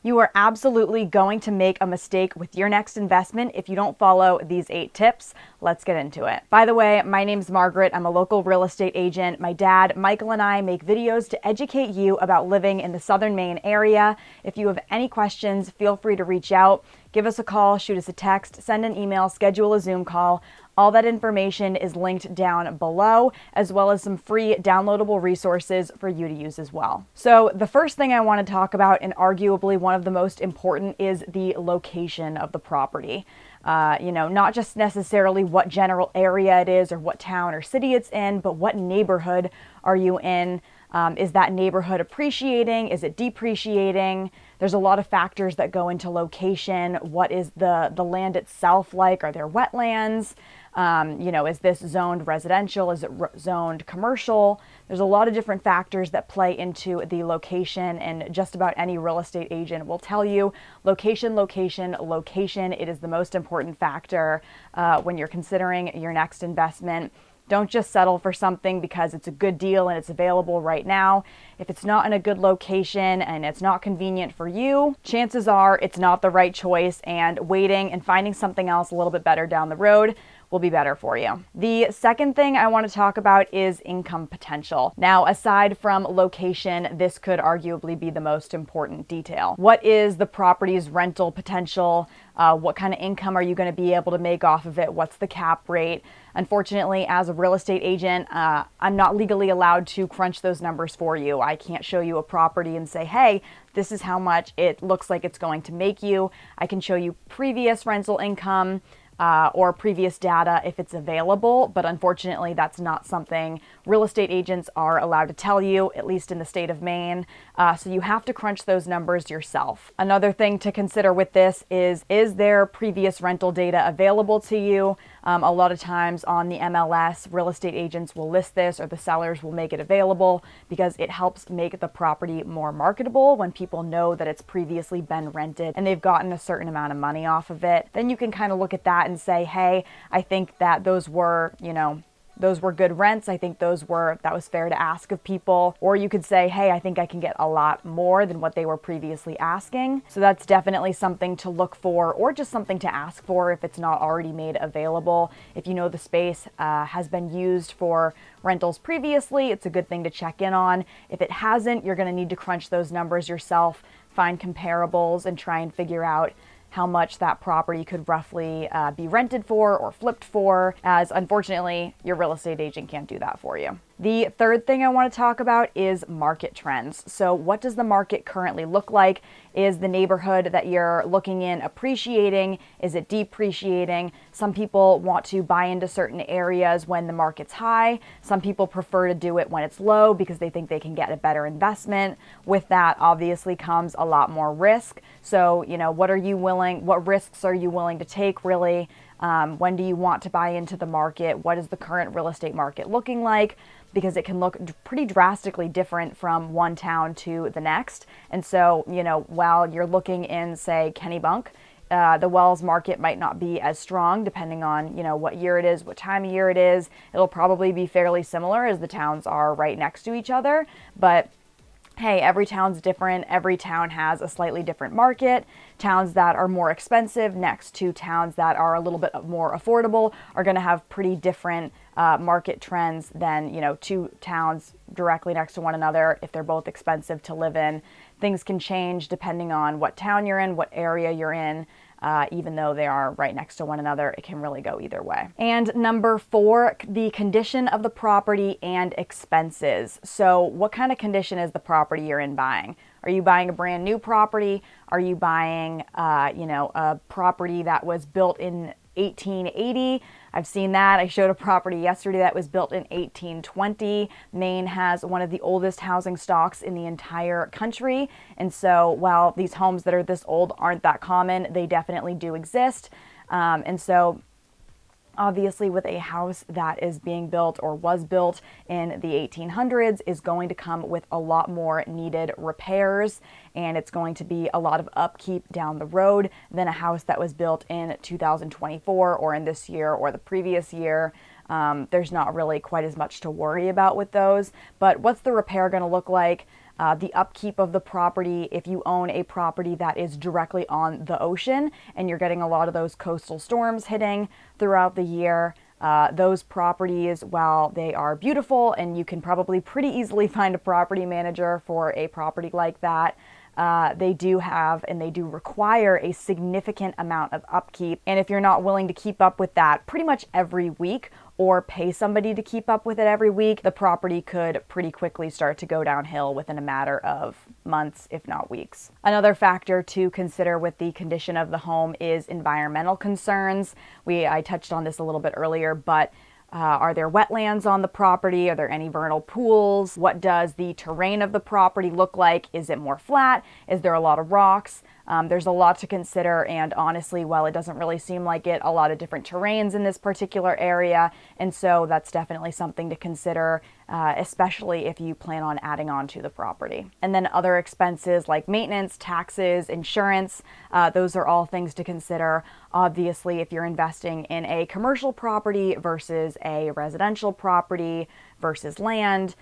You are absolutely going to make a mistake with your next investment if you don't follow these 8 tips. Let's get into it. By the way, my name's Margaret. I'm a local real estate agent. My dad, Michael, and I make videos to educate you about living in the Southern Maine area. If you have any questions, feel free to reach out. Give us a call, shoot us a text, send an email, schedule a Zoom call. All that information is linked down below, as well as some free downloadable resources for you to use as well. So the first thing I want to talk about, and arguably one of the most important, is the location of the property. Not just necessarily what general area it is or what town or city it's in, but what neighborhood are you in? Is that neighborhood appreciating? Is it depreciating? There's a lot of factors that go into location. What is the land itself like? Are there wetlands? Is this zoned residential? Is it zoned commercial? There's a lot of different factors that play into the location, and just about any real estate agent will tell you location, location, location. It is the most important factor when you're considering your next investment. Don't just settle for something because it's a good deal and it's available right now. If it's not in a good location and it's not convenient for you, chances are it's not the right choice, and waiting and finding something else a little bit better down the road will be better for you. The second thing I want to talk about is income potential. Now, aside from location, this could arguably be the most important detail. What is the property's rental potential? What kind of income are you going to be able to make off of it? What's the cap rate? Unfortunately, as a real estate agent, I'm not legally allowed to crunch those numbers for you. I can't show you a property and say, hey, this is how much it looks like it's going to make you. I can show you previous rental income, or previous data if it's available, but unfortunately that's not something real estate agents are allowed to tell you, at least in the state of Maine. So you have to crunch those numbers yourself. Another thing to consider with this is there previous rental data available to you? A lot of times on the MLS, real estate agents will list this, or the sellers will make it available, because it helps make the property more marketable when people know that it's previously been rented and they've gotten a certain amount of money off of it. Then you can kind of look at that and say, hey, I think that those were good rents. I think that was fair to ask of people. Or you could say, hey, I think I can get a lot more than what they were previously asking. So that's definitely something to look for, or just something to ask for if it's not already made available. If you know the space has been used for rentals previously, it's a good thing to check in on. If it hasn't, you're going to need to crunch those numbers yourself, find comparables, and try and figure out how much that property could roughly be rented for or flipped for, as unfortunately your real estate agent can't do that for you. The third thing I want to talk about is market trends. So what does the market currently look like? Is the neighborhood that you're looking in appreciating? Is it depreciating? Some people want to buy into certain areas when the market's high. Some people prefer to do it when it's low because they think they can get a better investment. With that, obviously comes a lot more risk. So, what risks are you willing to take, really? When do you want to buy into the market? What is the current real estate market looking like? Because it can look pretty drastically different from one town to the next. And so, while you're looking in, say, Kennebunk, the Wells market might not be as strong depending on, what year it is, what time of year it is. It'll probably be fairly similar as the towns are right next to each other. But hey, every town's different. Every town has a slightly different market. Towns that are more expensive next to towns that are a little bit more affordable are going to have pretty different market trends than, two towns directly next to one another. If they're both expensive to live in, things can change depending on what town you're in, what area you're in. Even though they are right next to one another, it can really go either way. And number 4, the condition of the property and expenses. So what kind of condition is the property you're in buying? Are you buying a brand new property? Are you buying, a property that was built in 1880? I've seen that. I showed a property yesterday that was built in 1820. Maine has one of the oldest housing stocks in the entire country. And so while these homes that are this old aren't that common, they definitely do exist. And so obviously with a house that is being built or was built in the 1800s is going to come with a lot more needed repairs, and it's going to be a lot of upkeep down the road than a house that was built in 2024 or in this year or the previous year. There's not really quite as much to worry about with those. But what's the repair going to look like? the upkeep of the property. If you own a property that is directly on the ocean and you're getting a lot of those coastal storms hitting throughout the year, those properties, while they are beautiful and you can probably pretty easily find a property manager for a property like that, they do have and they do require a significant amount of upkeep. And if you're not willing to keep up with that pretty much every week or pay somebody to keep up with it every week, the property could pretty quickly start to go downhill within a matter of months, if not weeks. Another factor to consider with the condition of the home is environmental concerns. I touched on this a little bit earlier, but are there wetlands on the property? Are there any vernal pools? What does the terrain of the property look like? Is it more flat? Is there a lot of rocks? There's a lot to consider, and honestly, while it doesn't really seem like it, a lot of different terrains in this particular area, and so that's definitely something to consider, especially if you plan on adding on to the property. And then other expenses like maintenance, taxes, insurance, those are all things to consider. Obviously, if you're investing in a commercial property versus a residential property versus land,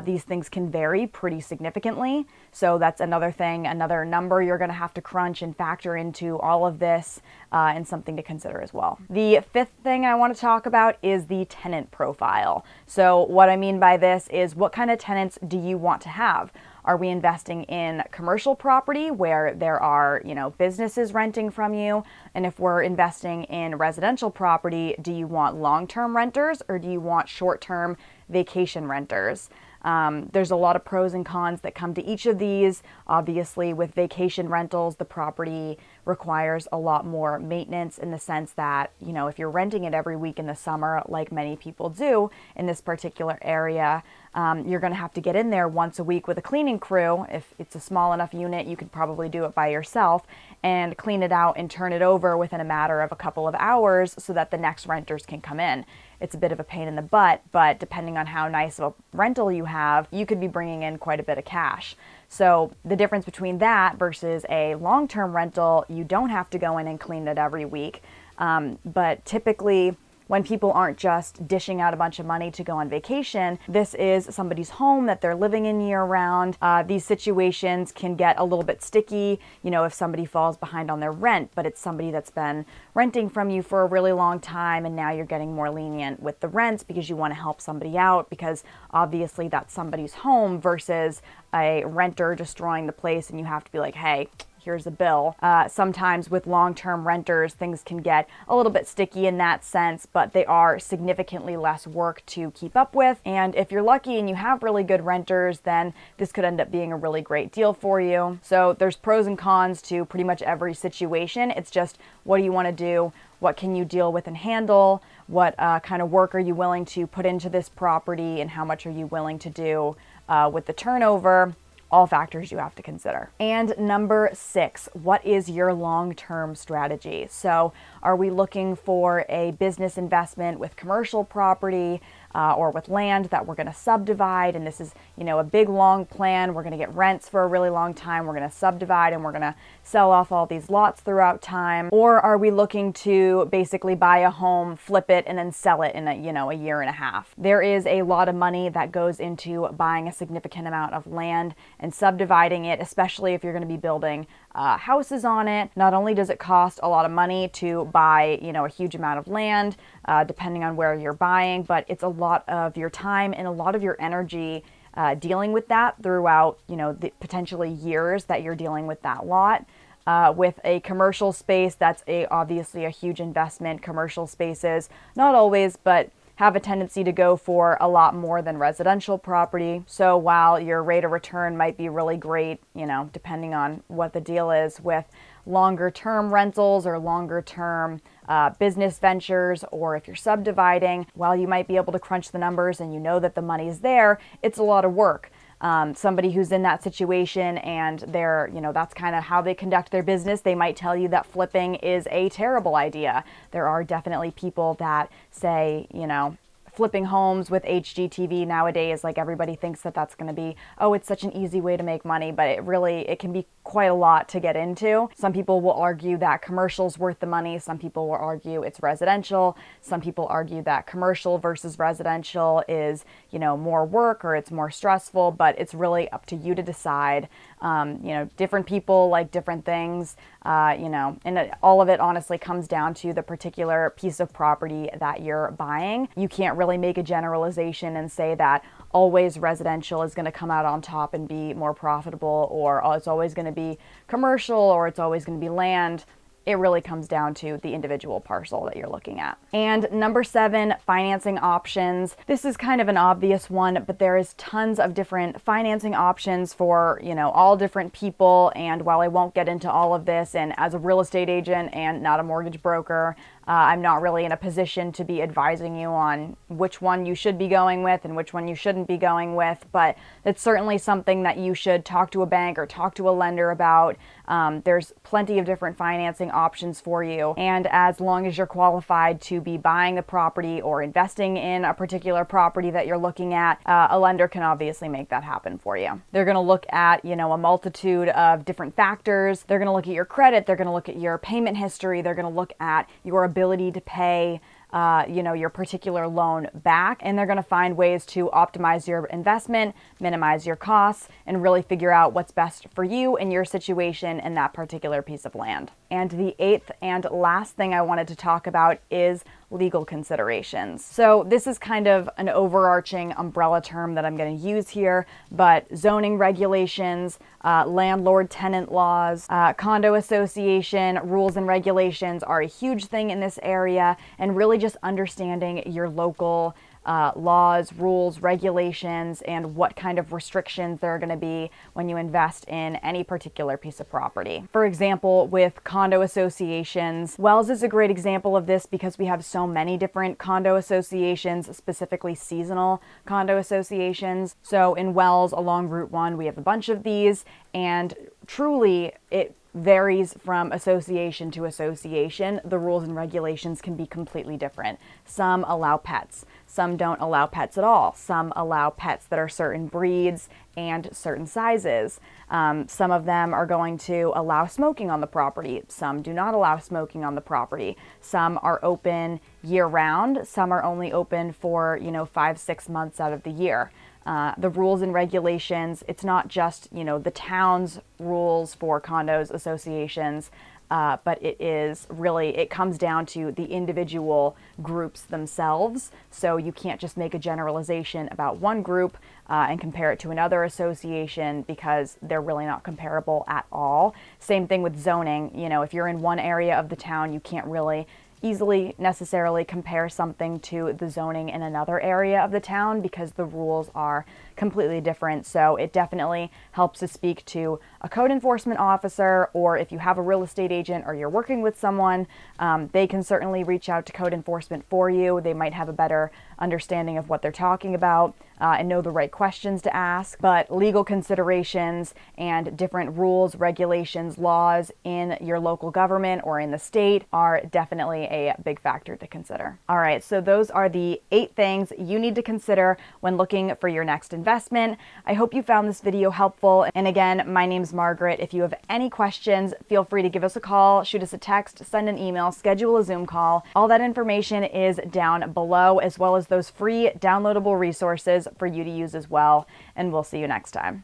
these things can vary pretty significantly. So that's another thing, another number you're going to have to crunch and factor into all of this, and something to consider as well. The fifth thing I want to talk about is the tenant profile. So what I mean by this is, what kind of tenants do you want to have? Are we investing in commercial property where there are, businesses renting from you? And if we're investing in residential property, do you want long-term renters or do you want short-term vacation renters? There's a lot of pros and cons that come to each of these. Obviously, with vacation rentals, the property requires a lot more maintenance in the sense that, if you're renting it every week in the summer, like many people do in this particular area, you're going to have to get in there once a week with a cleaning crew. If it's a small enough unit, you could probably do it by yourself and clean it out and turn it over within a matter of a couple of hours so that the next renters can come in. It's a bit of a pain in the butt, but depending on how nice of a rental you have, you could be bringing in quite a bit of cash. So the difference between that versus a long-term rental, you don't have to go in and clean it every week. But typically, when people aren't just dishing out a bunch of money to go on vacation, this is somebody's home that they're living in year round. These situations can get a little bit sticky, if somebody falls behind on their rent, but it's somebody that's been renting from you for a really long time, and now you're getting more lenient with the rents because you want to help somebody out, because obviously that's somebody's home versus a renter destroying the place and you have to be like, hey, here's a bill. Sometimes with long-term renters, things can get a little bit sticky in that sense, but they are significantly less work to keep up with. And if you're lucky and you have really good renters, then this could end up being a really great deal for you. So there's pros and cons to pretty much every situation. It's just, what do you want to do? What can you deal with and handle? What kind of work are you willing to put into this property, and how much are you willing to do with the turnover? All factors you have to consider. And number 6, what is your long-term strategy? So are we looking for a business investment with commercial property or with land that we're going to subdivide? And this is, a big long plan. We're going to get rents for a really long time. We're going to subdivide and we're going to sell off all these lots throughout time. Or are we looking to basically buy a home, flip it, and then sell it in a year and a half? There is a lot of money that goes into buying a significant amount of land and subdividing it, especially if you're going to be building houses on it. Not only does it cost a lot of money to buy, a huge amount of land, depending on where you're buying, but it's a lot of your time and a lot of your energy dealing with that throughout, the potentially years that you're dealing with that lot. With a commercial space, that's obviously a huge investment. Commercial spaces, not always, but have a tendency to go for a lot more than residential property. So while your rate of return might be really great, depending on what the deal is with longer term rentals or longer term business ventures, or if you're subdividing, while you might be able to crunch the numbers and that the money's there, it's a lot of work. Somebody who's in that situation and they're, that's kind of how they conduct their business, they might tell you that flipping is a terrible idea. There are definitely people that say, flipping homes with HGTV nowadays, like everybody thinks that that's going to be, oh, it's such an easy way to make money, but it can be quite a lot to get into. Some people will argue that commercial's worth the money. Some people will argue it's residential. Some people argue that commercial versus residential is, more work or it's more stressful, but it's really up to you to decide. Different people like different things, and all of it honestly comes down to the particular piece of property that you're buying. You can't really make a generalization and say that always residential is going to come out on top and be more profitable, or it's always going to be commercial, or it's always going to be land. It really comes down to the individual parcel that you're looking at. And number 7, financing options. This is kind of an obvious one, but there is tons of different financing options for, all different people. And while I won't get into all of this, and as a real estate agent and not a mortgage broker, I'm not really in a position to be advising you on which one you should be going with and which one you shouldn't be going with, but it's certainly something that you should talk to a bank or talk to a lender about. There's plenty of different financing options for you, and as long as you're qualified to be buying the property or investing in a particular property that you're looking at, a lender can obviously make that happen for you. They're going to look at, a multitude of different factors. They're going to look at your credit. They're going to look at your payment history. They're going to look at your ability to pay your particular loan back, and they're going to find ways to optimize your investment, minimize your costs, and really figure out what's best for you and your situation in that particular piece of land. And the 8th and last thing I wanted to talk about is legal considerations. So this is kind of an overarching umbrella term that I'm going to use here, but zoning regulations, landlord-tenant laws, condo association rules and regulations are a huge thing in this area, and really just understanding your local laws, rules, regulations, and what kind of restrictions there are going to be when you invest in any particular piece of property. For example, with condo associations, Wells is a great example of this because we have so many different condo associations, specifically seasonal condo associations. So in Wells along Route 1, we have a bunch of these, and truly it varies from association to association. The rules and regulations can be completely different. Some allow pets. Some don't allow pets at all. Some allow pets that are certain breeds and certain sizes. Some of them are going to allow smoking on the property. Some do not allow smoking on the property. Some are open year-round. Some are only open for, 5-6 months out of the year. The rules and regulations, it's not just, the town's rules for condos, associations, but it comes down to the individual groups themselves. So you can't just make a generalization about one group and compare it to another association, because they're really not comparable at all. Same thing with zoning. If you're in one area of the town, you can't really easily necessarily compare something to the zoning in another area of the town, because the rules are completely different. So it definitely helps to speak to a code enforcement officer, or if you have a real estate agent or you're working with someone, they can certainly reach out to code enforcement for you. They might have a better understanding of what they're talking about and know the right questions to ask. But legal considerations and different rules, regulations, laws in your local government or in the state are definitely a big factor to consider. All right, so those are the 8 things you need to consider when looking for your next investment. I hope you found this video helpful. And again, my name's Margaret. If you have any questions, feel free to give us a call, shoot us a text, send an email, schedule a Zoom call. All that information is down below, as well as those free downloadable resources for you to use as well. And we'll see you next time.